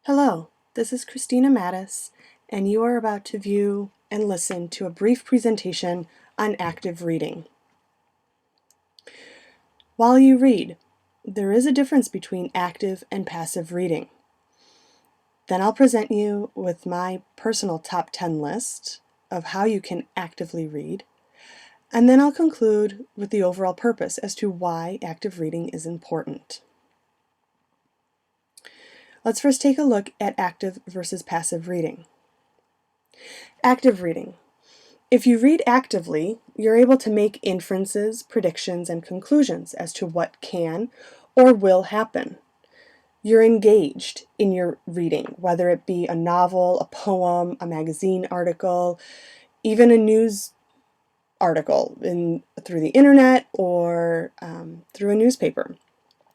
Hello, this is Christina Mattis, and you are about to view and listen to a brief presentation on active reading. While you read, there is a difference between active and passive reading. Then I'll present you with my personal top 10 list of how you can actively read, and then I'll conclude with the overall purpose as to why active reading is important. Let's first take a look at active versus passive reading. Active reading. If you read actively, you're able to make inferences, predictions, and conclusions as to what can or will happen. You're engaged in your reading, whether it be a novel, a poem, a magazine article, even a news article through the internet or through a newspaper.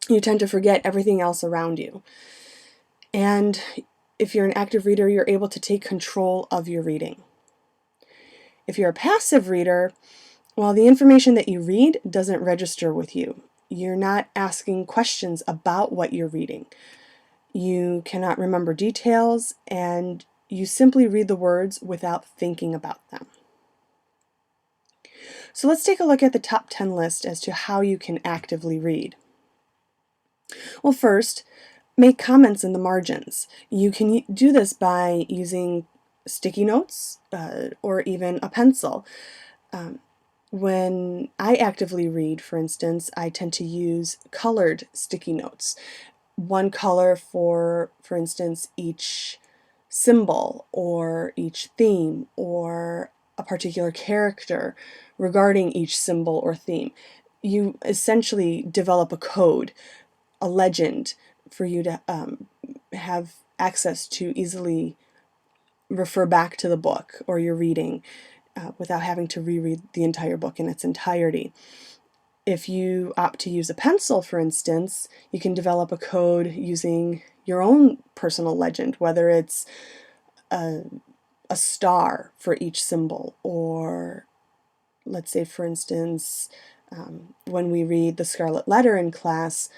You tend to forget everything else around you. And if you're an active reader, you're able to take control of your reading. If you're a passive reader, well, the information that you read doesn't register with you. You're not asking questions about what you're reading. You cannot remember details, and you simply read the words without thinking about them. So let's take a look at the top 10 list as to how you can actively read. Well, first, make comments in the margins. You can do this by using sticky notes or even a pencil. When I actively read, for instance, I tend to use colored sticky notes. One color for instance, each symbol or each theme or a particular character regarding each symbol or theme. You essentially develop a code, a legend for you to have access to easily refer back to the book or your reading without having to reread the entire book in its entirety. If you opt to use a pencil, for instance, you can develop a code using your own personal legend, whether it's a star for each symbol, or let's say, for instance, when we read the Scarlet Letter in class,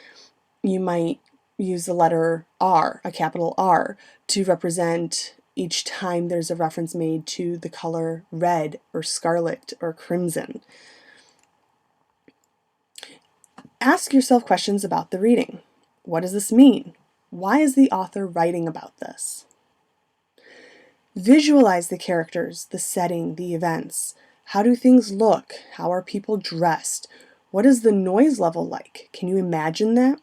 you might use the letter R, a capital R, to represent each time there's a reference made to the color red or scarlet or crimson. Ask yourself questions about the reading. What does this mean? Why is the author writing about this? Visualize the characters, the setting, the events. How do things look? How are people dressed? What is the noise level like? Can you imagine that?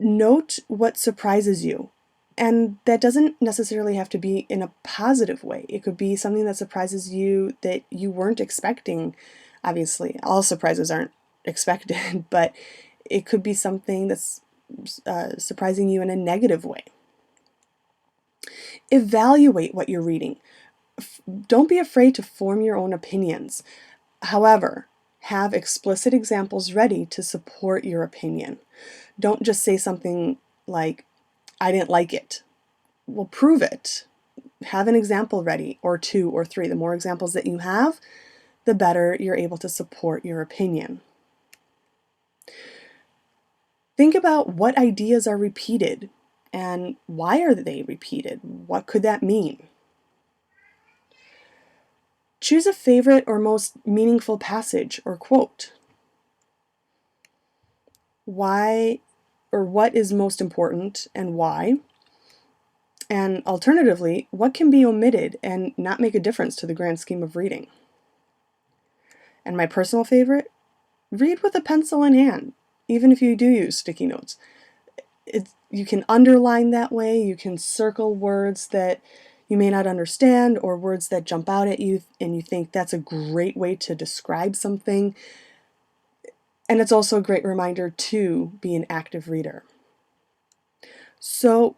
Note what surprises you. And that doesn't necessarily have to be in a positive way. It could be something that surprises you that you weren't expecting. Obviously, all surprises aren't expected, but it could be something that's surprising you in a negative way. Evaluate what you're reading. Don't be afraid to form your own opinions. However, have explicit examples ready to support your opinion. Don't just say something like, I didn't like it. Well, prove it. Have an example ready, or two or three. The more examples that you have, the better you're able to support your opinion. Think about what ideas are repeated and why are they repeated? What could that mean? Choose a favorite or most meaningful passage or quote. Why or what is most important and why? And alternatively, what can be omitted and not make a difference to the grand scheme of reading? And my personal favorite, read with a pencil in hand, even if you do use sticky notes. You can underline that way, you can circle words that you may not understand or words that jump out at you and you think that's a great way to describe something. And it's also a great reminder to be an active reader. So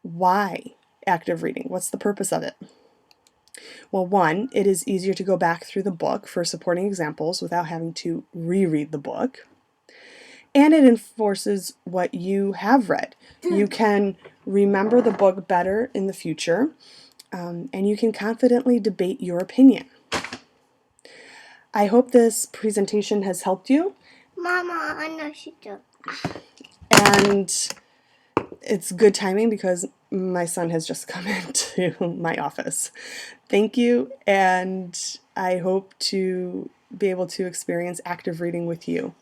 why active reading? What's the purpose of it? Well, one, it is easier to go back through the book for supporting examples without having to reread the book. And it enforces what you have read. You can remember the book better in the future, and you can confidently debate your opinion. I hope this presentation has helped you. Mama, I know she does. And it's good timing because my son has just come into my office. Thank you, and I hope to be able to experience active reading with you.